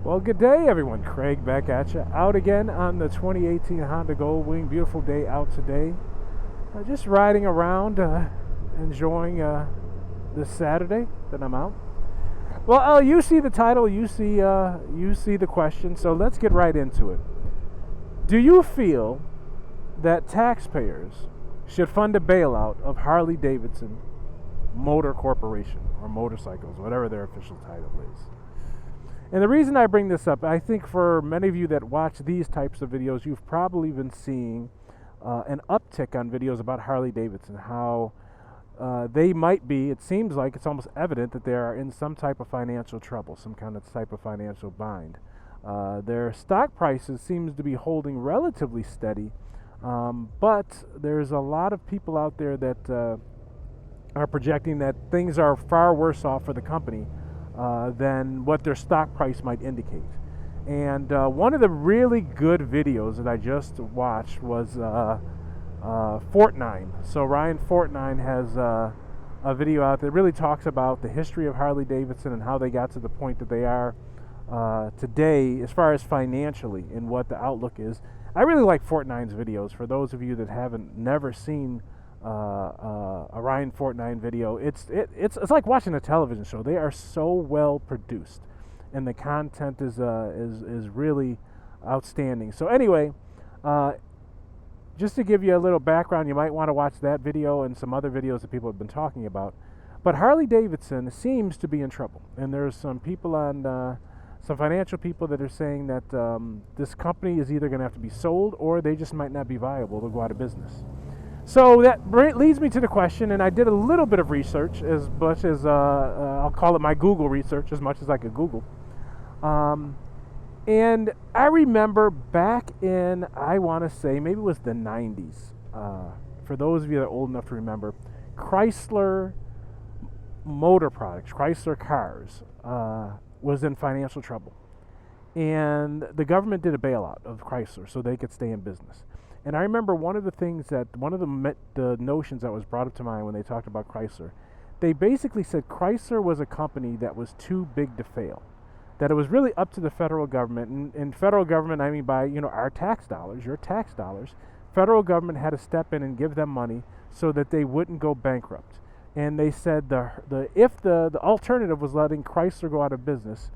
Well, good day, everyone. Craig back at you. Out again on the 2018 Honda Goldwing. Beautiful day out today. Just riding around, enjoying this Saturday that I'm out. Well, you see the title, you see the question. So let's get right into it. Do you feel that taxpayers should fund a bailout of Harley-Davidson Motor Corporation or motorcycles, whatever their official title is? And the reason I bring this up, I think for many of you that watch these types of videos, you've probably been seeing an uptick on videos about Harley-Davidson, how they might be, it seems like it's almost evident that they are in some type of financial trouble, some kind of type of financial bind. Their stock prices seems to be holding relatively steady, but there's a lot of people out there that are projecting that things are far worse off for the company than what their stock price might indicate. And one of the really good videos that I just watched was Fortnine. So Ryan Fortnine has a video out that really talks about the history of Harley-Davidson and how they got to the point that they are today as far as financially and what the outlook is. I really like Fortnine's videos. For those of you that haven't never seen a Ryan Fortnine video, it's like watching a television show. They are so well produced, and the content is really outstanding. So anyway, just to give you a little background, you might want to watch that video and some other videos that people have been talking about. But Harley-Davidson seems to be in trouble, and there's some people on some financial people that are saying that this company is either going to have to be sold or they just might not be viable to go out of business. So that leads me to the question, and I did a little bit of research, as much as I'll call it my Google research, as much as I could Google. And I remember back in, I want to say, maybe it was the 90s, for those of you that are old enough to remember, Chrysler Motor Products, Chrysler Cars, was in financial trouble. And the government did a bailout of Chrysler so they could stay in business. And I remember one of the notions that was brought up to mind when they talked about Chrysler, they basically said Chrysler was a company that was too big to fail, that it was really up to the federal government, and federal government, I mean by our tax dollars, your tax dollars. Federal government had to step in and give them money so that they wouldn't go bankrupt. And they said if the alternative was letting Chrysler go out of business,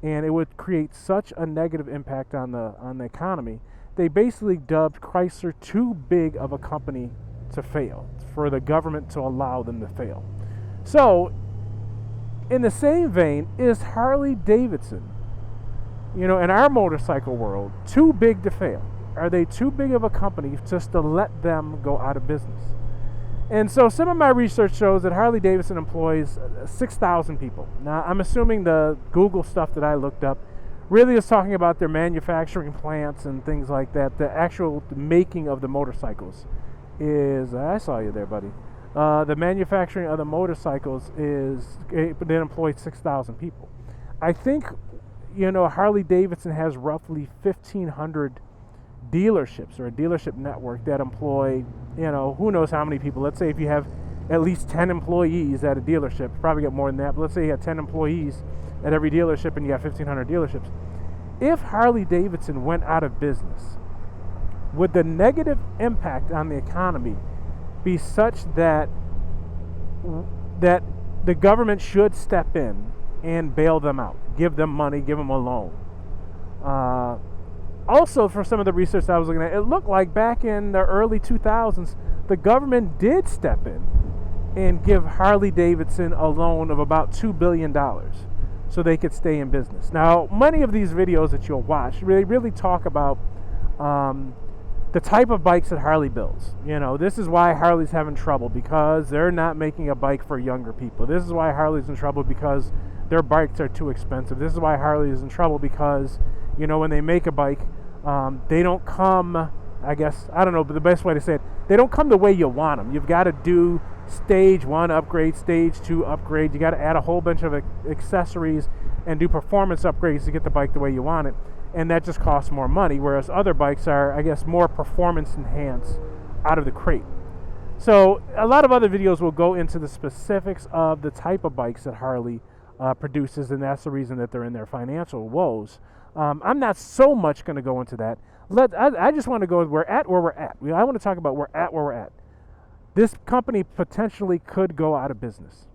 and it would create such a negative impact on the economy, they basically dubbed Chrysler too big of a company to fail, for the government to allow them to fail. So, in the same vein, is Harley-Davidson, in our motorcycle world, too big to fail? Are they too big of a company just to let them go out of business? And so some of my research shows that Harley-Davidson employs 6,000 people. Now, I'm assuming the Google stuff that I looked up really is talking about their manufacturing plants and things like that. The actual making of the motorcycles is, I saw you there, buddy. The manufacturing of the motorcycles they employ 6,000 people. I think, Harley-Davidson has roughly 1,500 dealerships, or a dealership network that employ, who knows how many people. Let's say if you have at least 10 employees at a dealership, probably get more than that, but let's say you have 10 employees at every dealership and you have 1,500 dealerships. If Harley-Davidson went out of business, would the negative impact on the economy be such that the government should step in and bail them out, give them money, give them a loan? Also, for some of the research I was looking at, it looked like back in the early 2000s, the government did step in and give Harley-Davidson a loan of about $2 billion so they could stay in business. Now, many of these videos that you'll watch really talk about the type of bikes that Harley builds. This is why Harley's having trouble, because they're not making a bike for younger people. This is why Harley's in trouble, because their bikes are too expensive. This is why Harley is in trouble, because when they make a bike, they don't come, I guess, I don't know, but the best way to say it, they don't come the way you want them. You've got to do stage 1 upgrade, stage 2 upgrade. You got to add a whole bunch of accessories and do performance upgrades to get the bike the way you want it, and that just costs more money, whereas other bikes are, I guess, more performance enhanced out of the crate. So a lot of other videos will go into the specifics of the type of bikes that Harley produces, and that's the reason that they're in their financial woes. I'm not so much going to go into that. I just want to go where we're at. I want to talk about where we're at. This company potentially could go out of business.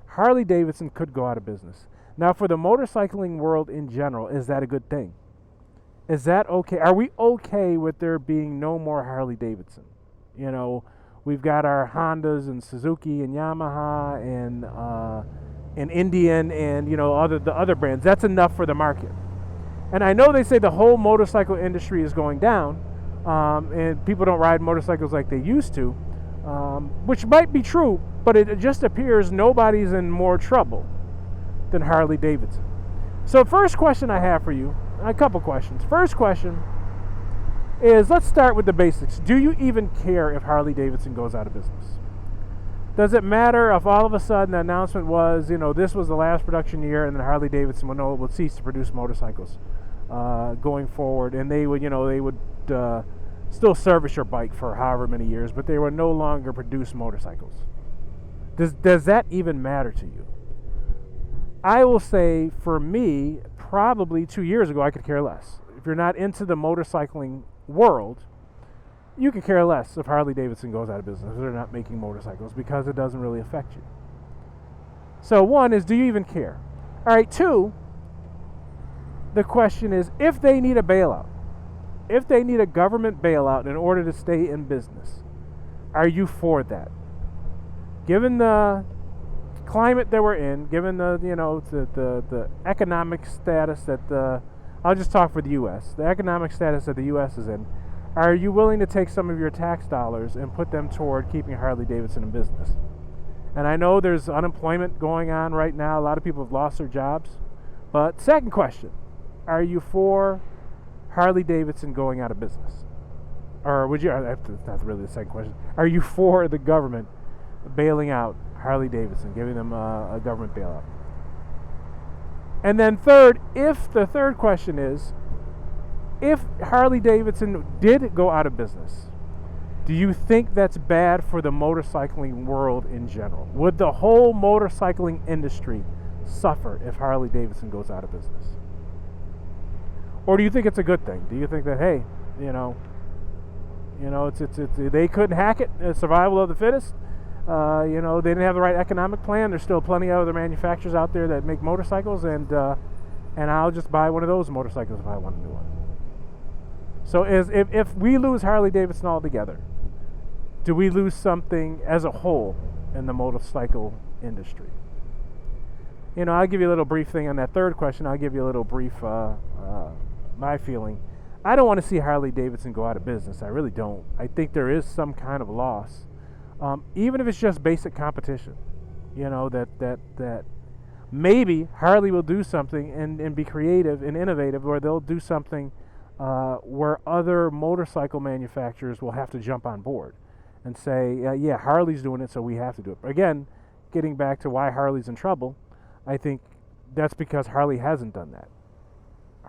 Harley-Davidson could go out of business. Now, for the motorcycling world in general, is that a good thing? Is that okay? Are we okay with there being no more Harley-Davidson? You know, we've got our Hondas and Suzuki and Yamaha and Indian and, you know, the other brands. That's enough for the market. And I know they say the whole motorcycle industry is going down, and people don't ride motorcycles like they used to, which might be true, but it just appears nobody's in more trouble than Harley-Davidson. So first question I have for you, a couple questions. First question is, let's start with the basics. Do you even care if Harley-Davidson goes out of business? Does it matter if all of a sudden the announcement was, you know, this was the last production year and then Harley-Davidson would cease to produce motorcycles going forward, and they would still service your bike for however many years, but they would no longer produce motorcycles? Does that even matter to you? I will say, for me, probably 2 years ago, I could care less. If you're not into the motorcycling world, you could care less if Harley-Davidson goes out of business. They're not making motorcycles because it doesn't really affect you. So one is, do you even care? All right, two, the question is, if they need a bailout, if they need a government bailout in order to stay in business, are you for that? Given the climate that we're in, given the economic status that I'll just talk for the U.S., the economic status that the U.S. is in, are you willing to take some of your tax dollars and put them toward keeping Harley-Davidson in business? And I know there's unemployment going on right now. A lot of people have lost their jobs. But second question, are you for Harley-Davidson going out of business? Or would you, that's not really the second question, are you for the government bailing out Harley-Davidson, giving them a government bailout? And then third, the third question is, if Harley-Davidson did go out of business, do you think that's bad for the motorcycling world in general? Would the whole motorcycling industry suffer if Harley-Davidson goes out of business? Or do you think it's a good thing? Do you think that, hey, it's they couldn't hack it, it's survival of the fittest? They didn't have the right economic plan. There's still plenty of other manufacturers out there that make motorcycles, and I'll just buy one of those motorcycles if I want a new one. So if we lose Harley-Davidson altogether, do we lose something as a whole in the motorcycle industry? I'll give you a little brief thing on that third question. I'll give you a little brief, my feeling. I don't want to see Harley-Davidson go out of business. I really don't. I think there is some kind of loss. Even if it's just basic competition, that maybe Harley will do something and be creative and innovative, or they'll do something where other motorcycle manufacturers will have to jump on board and say, yeah, Harley's doing it, so we have to do it. But again, getting back to why Harley's in trouble, I think that's because Harley hasn't done that.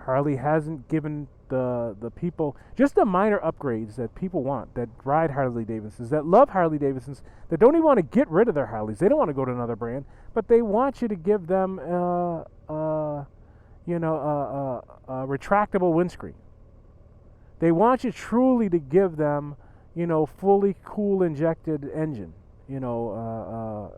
Harley hasn't given the people just the minor upgrades that people want, that ride Harley-Davidsons, that love Harley-Davidsons, that don't even want to get rid of their Harleys. They don't want to go to another brand, but they want you to give them a retractable windscreen. They want you truly to give them, fully cool injected engine. Not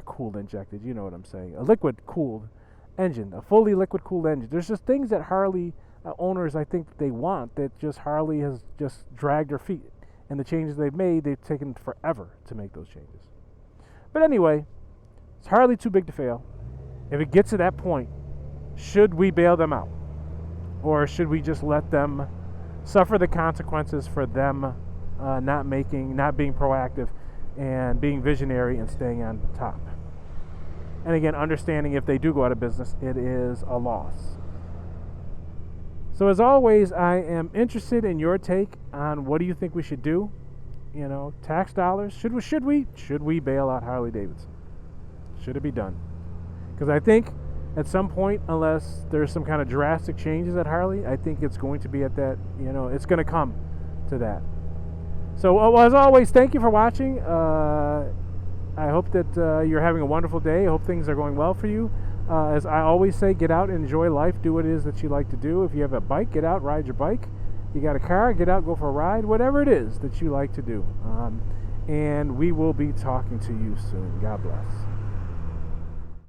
cooled injected, you know what I'm saying. A liquid cooled engine, a fully liquid cooled engine. There's just things that Harley owners, I think, they want, that just Harley has just dragged their feet. And the changes they've made, they've taken forever to make those changes. But anyway, is Harley too big to fail? If it gets to that point, should we bail them out? Or should we just let them suffer the consequences for them not being proactive and being visionary and staying on top? And again, understanding if they do go out of business, it is a loss. So as always, I am interested in your take on what do you think we should do? Tax dollars. Should we bail out Harley-Davidson? Should it be done? Because I think at some point, unless there's some kind of drastic changes at Harley, I think it's going to be at that, it's going to come to that. So as always, thank you for watching. I hope that you're having a wonderful day. I hope things are going well for you. As I always say, get out and enjoy life. Do what it is that you like to do. If you have a bike, get out, ride your bike. You got a car, get out, go for a ride. Whatever it is that you like to do. And we will be talking to you soon. God bless.